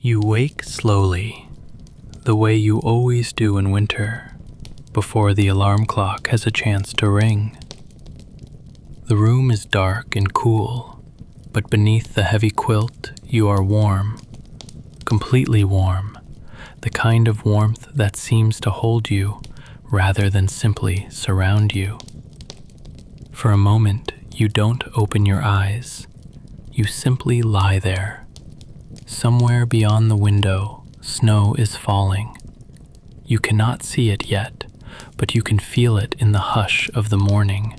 You wake slowly, the way you always do in winter, before the alarm clock has a chance to ring. The room is dark and cool, but beneath the heavy quilt you are warm, completely warm, the kind of warmth that seems to hold you rather than simply surround you. For a moment, you don't open your eyes. You simply lie there. Somewhere beyond the window, snow is falling. You cannot see it yet, but you can feel it in the hush of the morning,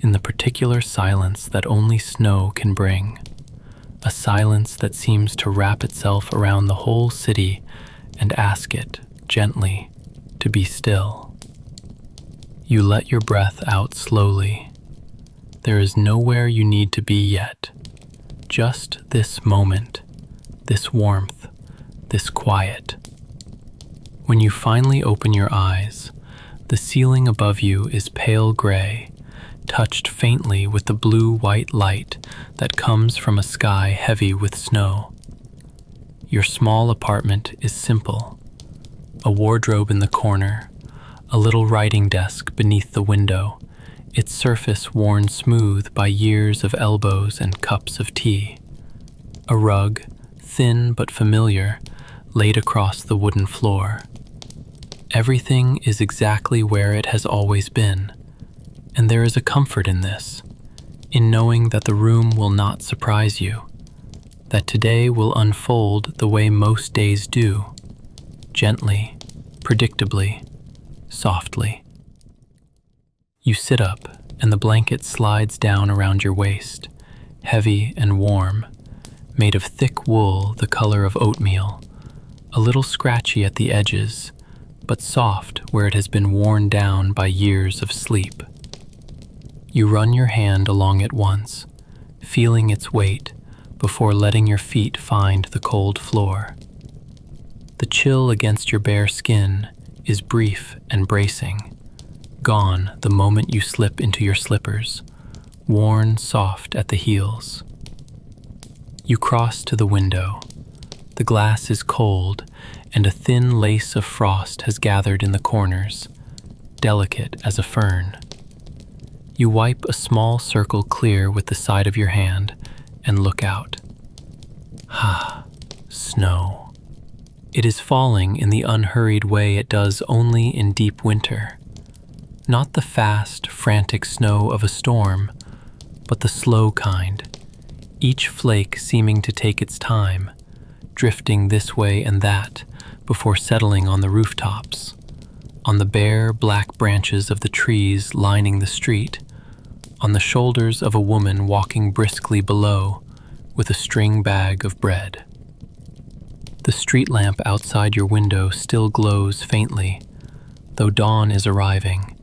in the particular silence that only snow can bring. A silence that seems to wrap itself around the whole city and ask it, gently, to be still. You let your breath out slowly. There is nowhere you need to be yet. Just this moment, this warmth, this quiet. When you finally open your eyes, the ceiling above you is pale gray, touched faintly with the blue-white light that comes from a sky heavy with snow. Your small apartment is simple. A wardrobe in the corner, a little writing desk beneath the window, its surface worn smooth by years of elbows and cups of tea. A rug, thin but familiar, laid across the wooden floor. Everything is exactly where it has always been, and there is a comfort in this, in knowing that the room will not surprise you, that today will unfold the way most days do, gently, predictably, softly. You sit up, and the blanket slides down around your waist, heavy and warm, made of thick wool the color of oatmeal, a little scratchy at the edges, but soft where it has been worn down by years of sleep. You run your hand along it once, feeling its weight before letting your feet find the cold floor. The chill against your bare skin is brief and bracing, gone the moment you slip into your slippers, worn soft at the heels. You cross to the window. The glass is cold, and a thin lace of frost has gathered in the corners, delicate as a fern. You wipe a small circle clear with the side of your hand and look out. Snow. It is falling in the unhurried way it does only in deep winter. Not the fast, frantic snow of a storm, but the slow kind, each flake seeming to take its time, drifting this way and that before settling on the rooftops, on the bare, black branches of the trees lining the street, on the shoulders of a woman walking briskly below with a string bag of bread. The street lamp outside your window still glows faintly, though dawn is arriving,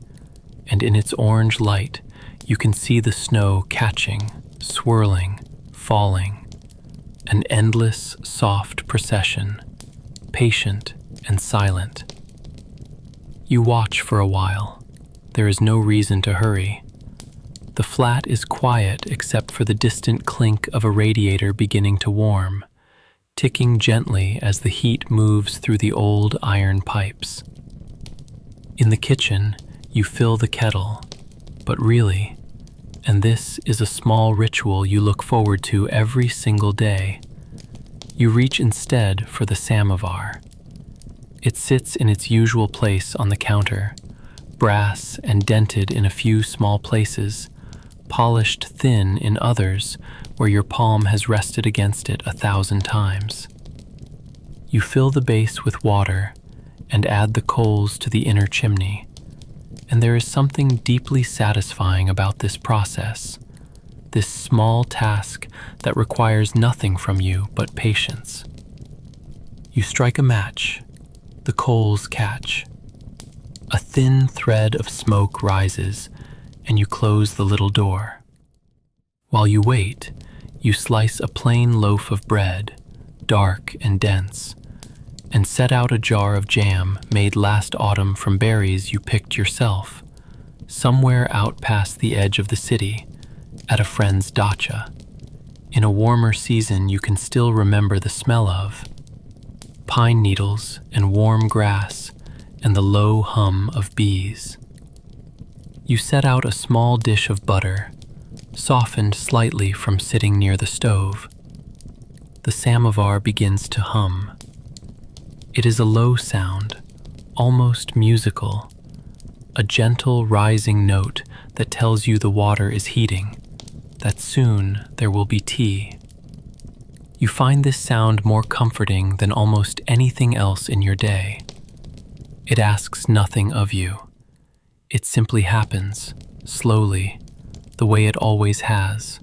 and in its orange light you can see the snow catching, swirling, falling, an endless, soft procession, patient and silent. You watch for a while. There is no reason to hurry. The flat is quiet except for the distant clink of a radiator beginning to warm, ticking gently as the heat moves through the old iron pipes. In the kitchen, you fill the kettle, but really, and this is a small ritual you look forward to every single day, you reach instead for the samovar. It sits in its usual place on the counter, brass and dented in a few small places, polished thin in others where your palm has rested against it 1,000 times. You fill the base with water and add the coals to the inner chimney, and there is something deeply satisfying about this process, this small task that requires nothing from you but patience. You strike a match, the coals catch. A thin thread of smoke rises, and you close the little door. While you wait, you slice a plain loaf of bread, dark and dense, and set out a jar of jam made last autumn from berries you picked yourself, somewhere out past the edge of the city, at a friend's dacha. In a warmer season you can still remember the smell of. pine needles and warm grass, and the low hum of bees. You set out a small dish of butter, softened slightly from sitting near the stove. The samovar begins to hum. It is a low sound, almost musical, a gentle rising note that tells you the water is heating, that soon there will be tea. You find this sound more comforting than almost anything else in your day. It asks nothing of you. It simply happens, slowly, the way it always has,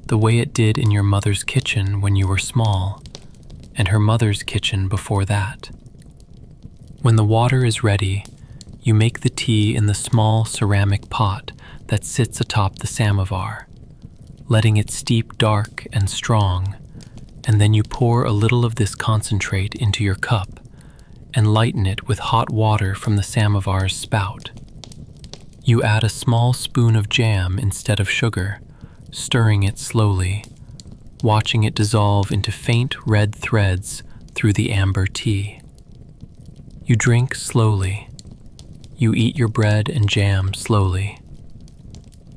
the way it did in your mother's kitchen when you were small, and her mother's kitchen before that. When the water is ready, you make the tea in the small ceramic pot that sits atop the samovar, letting it steep dark and strong, and then you pour a little of this concentrate into your cup and lighten it with hot water from the samovar's spout. You add a small spoon of jam instead of sugar, stirring it slowly, watching it dissolve into faint red threads through the amber tea. You drink slowly. You eat your bread and jam slowly.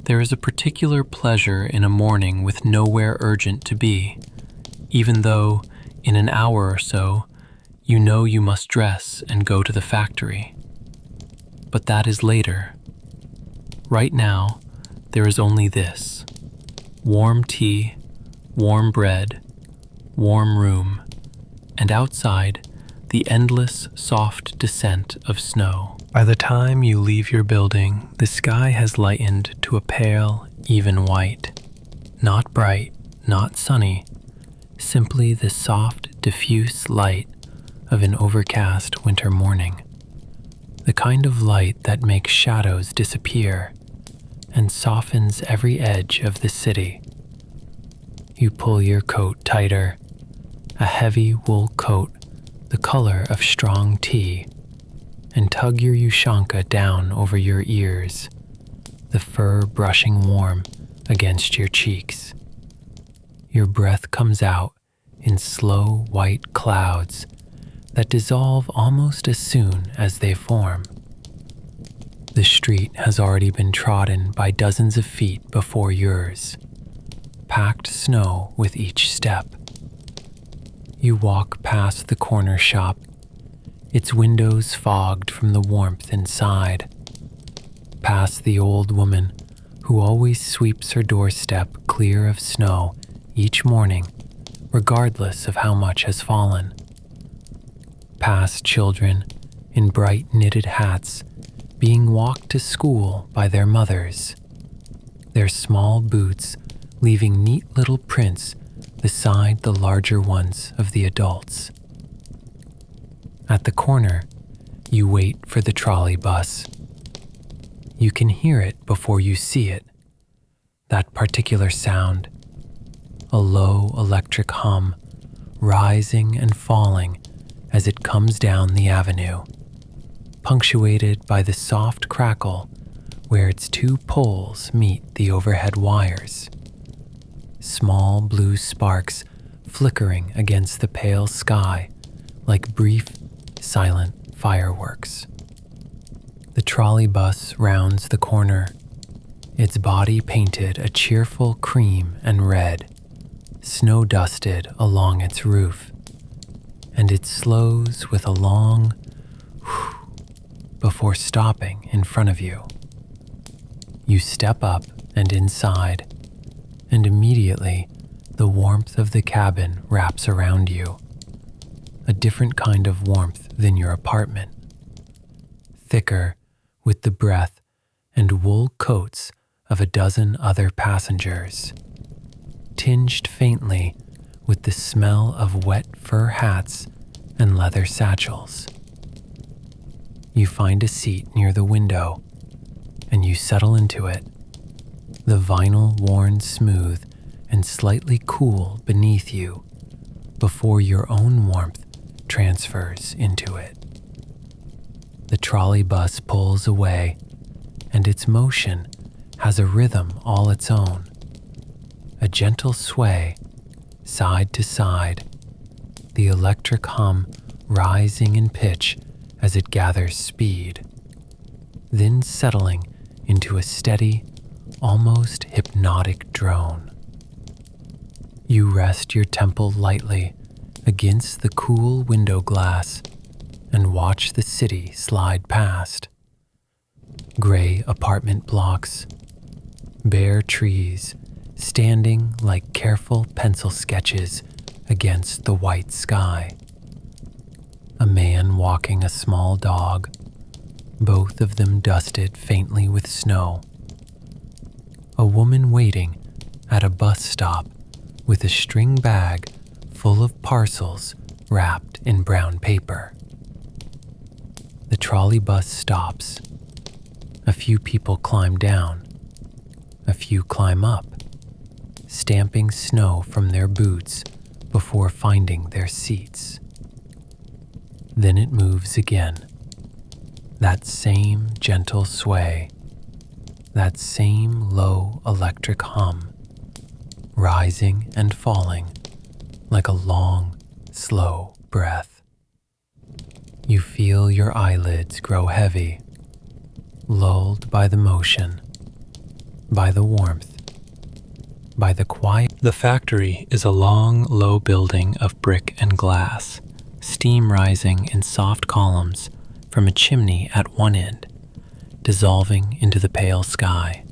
There is a particular pleasure in a morning with nowhere urgent to be, even though, in an hour or so, you know you must dress and go to the factory. But that is later. Right now, there is only this: warm tea, warm bread, warm room, and outside, the endless, soft descent of snow. By the time you leave your building, the sky has lightened to a pale, even white. Not bright, not sunny, simply the soft, diffuse light of an overcast winter morning. The kind of light that makes shadows disappear and softens every edge of the city. You pull your coat tighter, a heavy wool coat the color of strong tea, and tug your ushanka down over your ears, the fur brushing warm against your cheeks. Your breath comes out in slow white clouds that dissolve almost as soon as they form. The street has already been trodden by dozens of feet before yours, packed snow with each step. You walk past the corner shop, its windows fogged from the warmth inside, past the old woman who always sweeps her doorstep clear of snow each morning, regardless of how much has fallen. Past children in bright knitted hats being walked to school by their mothers, their small boots leaving neat little prints beside the larger ones of the adults. At the corner, you wait for the trolley bus. You can hear it before you see it, that particular sound, a low electric hum rising and falling as it comes down the avenue, punctuated by the soft crackle where its two poles meet the overhead wires. Small blue sparks flickering against the pale sky like brief, silent fireworks. The trolley bus rounds the corner, its body painted a cheerful cream and red, snow-dusted along its roof, and it slows with a long whew before stopping in front of you. You step up and inside, and immediately the warmth of the cabin wraps around you, a different kind of warmth than your apartment, thicker with the breath and wool coats of a dozen other passengers, tinged faintly with the smell of wet fur hats and leather satchels. You find a seat near the window, and you settle into it, the vinyl worn smooth and slightly cool beneath you before your own warmth transfers into it. The trolley bus pulls away, and its motion has a rhythm all its own, a gentle sway, side to side, the electric hum rising in pitch as it gathers speed, then settling into a steady, almost hypnotic drone. You rest your temple lightly against the cool window glass and watch the city slide past. Gray apartment blocks, bare trees standing like careful pencil sketches against the white sky. A man walking a small dog, both of them dusted faintly with snow. A woman waiting at a bus stop with a string bag full of parcels wrapped in brown paper. The trolley bus stops. A few people climb down. A few climb up, stamping snow from their boots before finding their seats. Then it moves again. That same gentle sway, that same low electric hum, rising and falling like a long, slow breath. You feel your eyelids grow heavy, lulled by the motion, by the warmth, by the quiet. The factory is a long, low building of brick and glass, steam rising in soft columns from a chimney at one end, dissolving into the pale sky.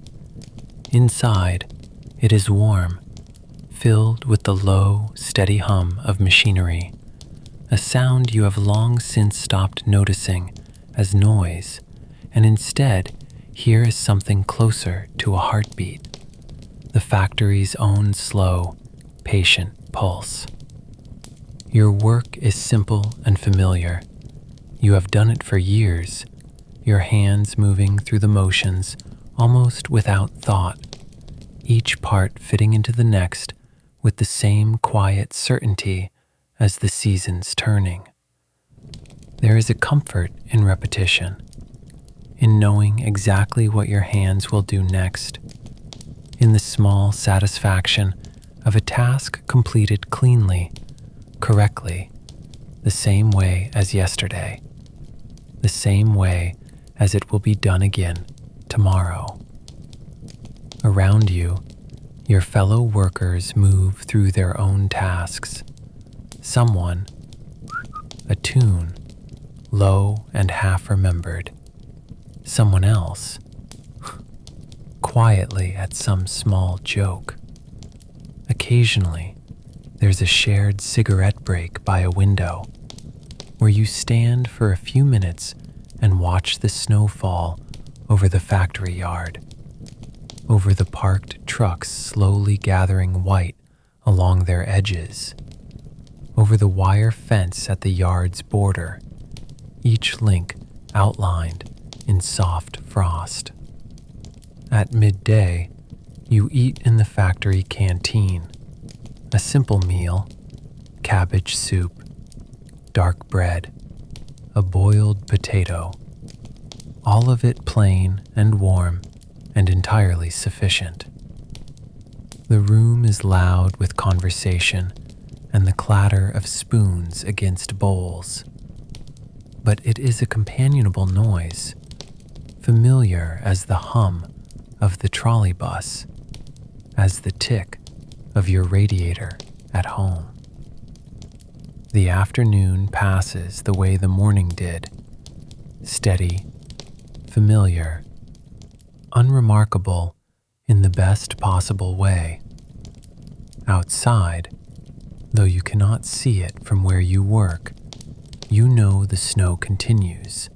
Inside, it is warm, filled with the low, steady hum of machinery, a sound you have long since stopped noticing as noise, and instead hear as something closer to a heartbeat, the factory's own slow, patient pulse. Your work is simple and familiar. You have done it for years, your hands moving through the motions almost without thought, each part fitting into the next with the same quiet certainty as the seasons turning. There is a comfort in repetition, in knowing exactly what your hands will do next, in the small satisfaction of a task completed cleanly, correctly, the same way as yesterday, the same way as it will be done again tomorrow. Around you, your fellow workers move through their own tasks. Someone, a tune, low and half-remembered. Someone else, quietly at some small joke. Occasionally, there's a shared cigarette break by a window, where you stand for a few minutes and watch the snow fall over the factory yard, over the parked trucks slowly gathering white along their edges, over the wire fence at the yard's border, each link outlined in soft frost. At midday, you eat in the factory canteen, a simple meal, cabbage soup, dark bread, a boiled potato, all of it plain and warm and entirely sufficient. The room is loud with conversation and the clatter of spoons against bowls, but it is a companionable noise, familiar as the hum of the trolley bus, as the tick of your radiator at home. The afternoon passes the way the morning did, steady, familiar, unremarkable in the best possible way. Outside, though you cannot see it from where you work, you know the snow continues,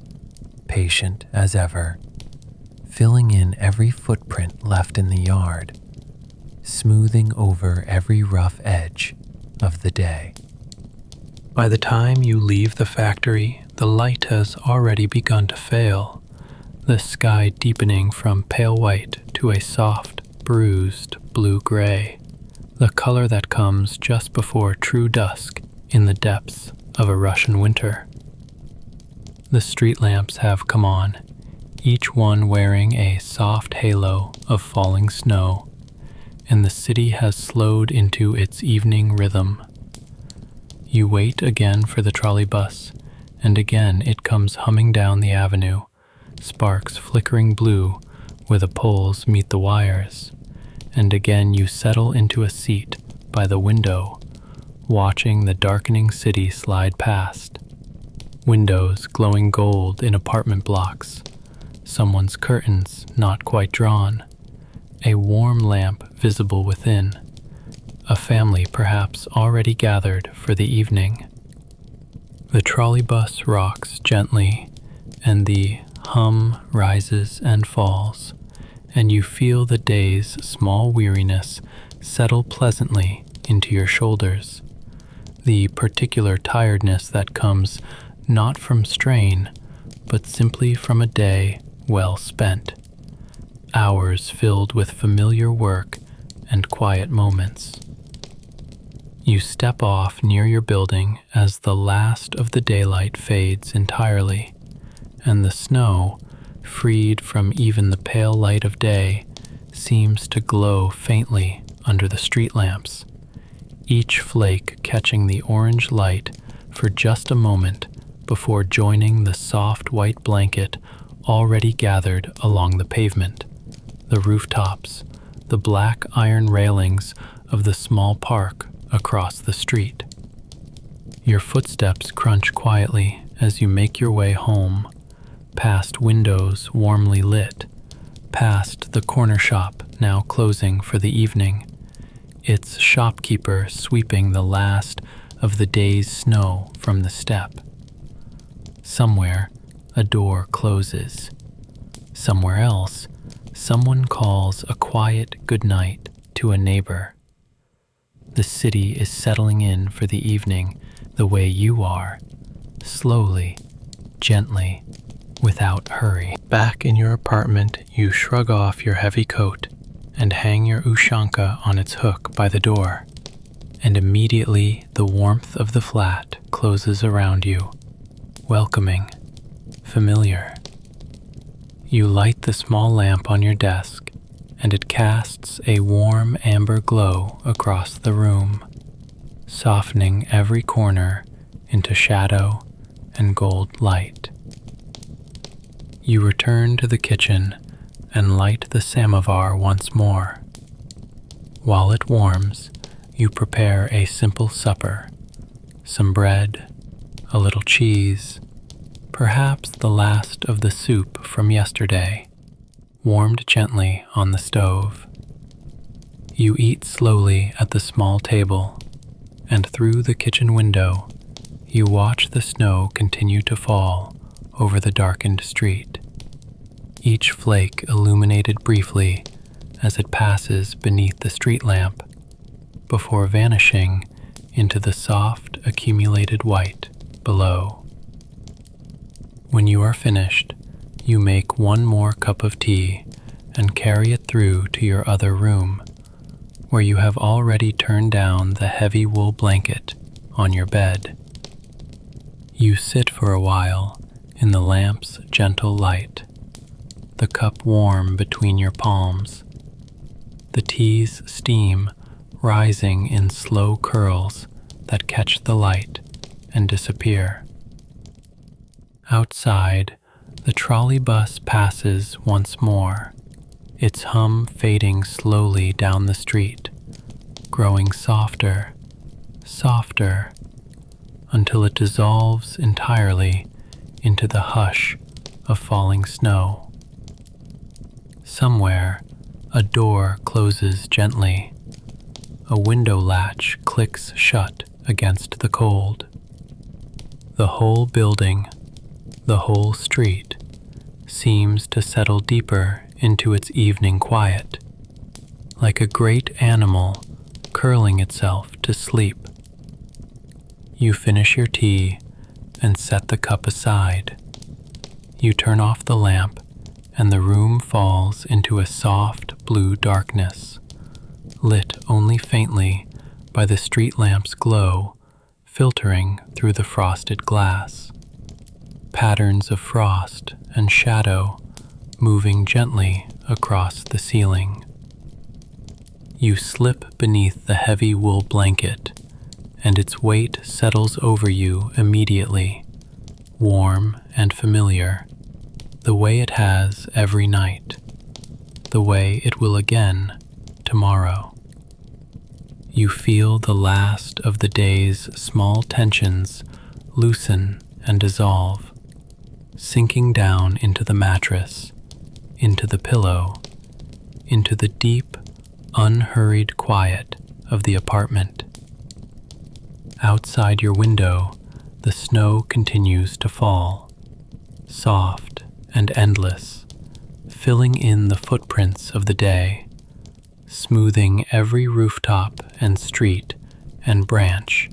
patient as ever, filling in every footprint left in the yard, smoothing over every rough edge of the day. By the time you leave the factory, the light has already begun to fail, the sky deepening from pale white to a soft, bruised blue-gray, the color that comes just before true dusk in the depths of a Russian winter. The street lamps have come on, each one wearing a soft halo of falling snow, and the city has slowed into its evening rhythm. You wait again for the trolley bus, and again it comes humming down the avenue, sparks flickering blue where the poles meet the wires, and again you settle into a seat by the window, watching the darkening city slide past. Windows glowing gold in apartment blocks, someone's curtains not quite drawn, a warm lamp visible within, a family perhaps already gathered for the evening. The trolley bus rocks gently, and the hum rises and falls, and you feel the day's small weariness settle pleasantly into your shoulders, the particular tiredness that comes not from strain, but simply from a day well spent, hours filled with familiar work and quiet moments. You step off near your building as the last of the daylight fades entirely, and the snow, freed from even the pale light of day, seems to glow faintly under the street lamps, each flake catching the orange light for just a moment before joining the soft white blanket already gathered along the pavement, the rooftops, the black iron railings of the small park across the street. Your footsteps crunch quietly as you make your way home, past windows warmly lit, past the corner shop now closing for the evening, its shopkeeper sweeping the last of the day's snow from the step. Somewhere, a door closes. Somewhere else, someone calls a quiet goodnight to a neighbor. The city is settling in for the evening the way you are, slowly, gently, without hurry. Back in your apartment, you shrug off your heavy coat and hang your ushanka on its hook by the door, and immediately the warmth of the flat closes around you, welcoming, familiar. You light the small lamp on your desk, and it casts a warm amber glow across the room, softening every corner into shadow and gold light. You return to the kitchen and light the samovar once more. While it warms, you prepare a simple supper, some bread, a little cheese, perhaps the last of the soup from yesterday, warmed gently on the stove. You eat slowly at the small table, and through the kitchen window, you watch the snow continue to fall over the darkened street, each flake illuminated briefly as it passes beneath the street lamp, before vanishing into the soft accumulated white below. When you are finished, you make one more cup of tea and carry it through to your other room, where you have already turned down the heavy wool blanket on your bed. You sit for a while in the lamp's gentle light, the cup warm between your palms, the tea's steam rising in slow curls that catch the light and disappear. Outside, the trolley bus passes once more, its hum fading slowly down the street, growing softer, softer, until it dissolves entirely into the hush of falling snow. Somewhere, a door closes gently. A window latch clicks shut against the cold. The whole building, the whole street, seems to settle deeper into its evening quiet, like a great animal curling itself to sleep. You finish your tea and set the cup aside. You turn off the lamp, and the room falls into a soft blue darkness, lit only faintly by the street lamp's glow filtering through the frosted glass. Patterns of frost and shadow moving gently across the ceiling. You slip beneath the heavy wool blanket and its weight settles over you immediately, warm and familiar, the way it has every night, the way it will again tomorrow. You feel the last of the day's small tensions loosen and dissolve, sinking down into the mattress, into the pillow, into the deep, unhurried quiet of the apartment. Outside your window, the snow continues to fall, soft and endless, filling in the footprints of the day, smoothing every rooftop and street and branch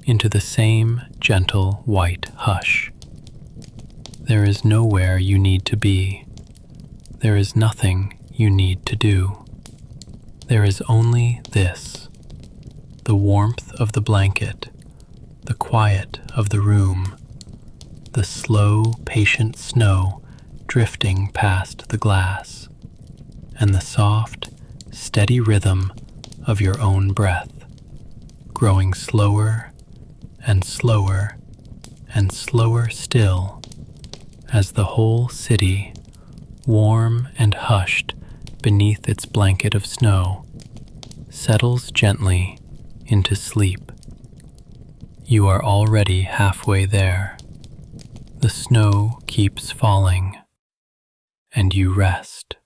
into the same gentle white hush. There is nowhere you need to be. There is nothing you need to do. There is only this: the warmth of the blanket, the quiet of the room, the slow, patient snow drifting past the glass, and the soft, steady rhythm of your own breath, growing slower and slower and slower still, as the whole city, warm and hushed beneath its blanket of snow, settles gently into sleep. You are already halfway there. The snow keeps falling, and you rest.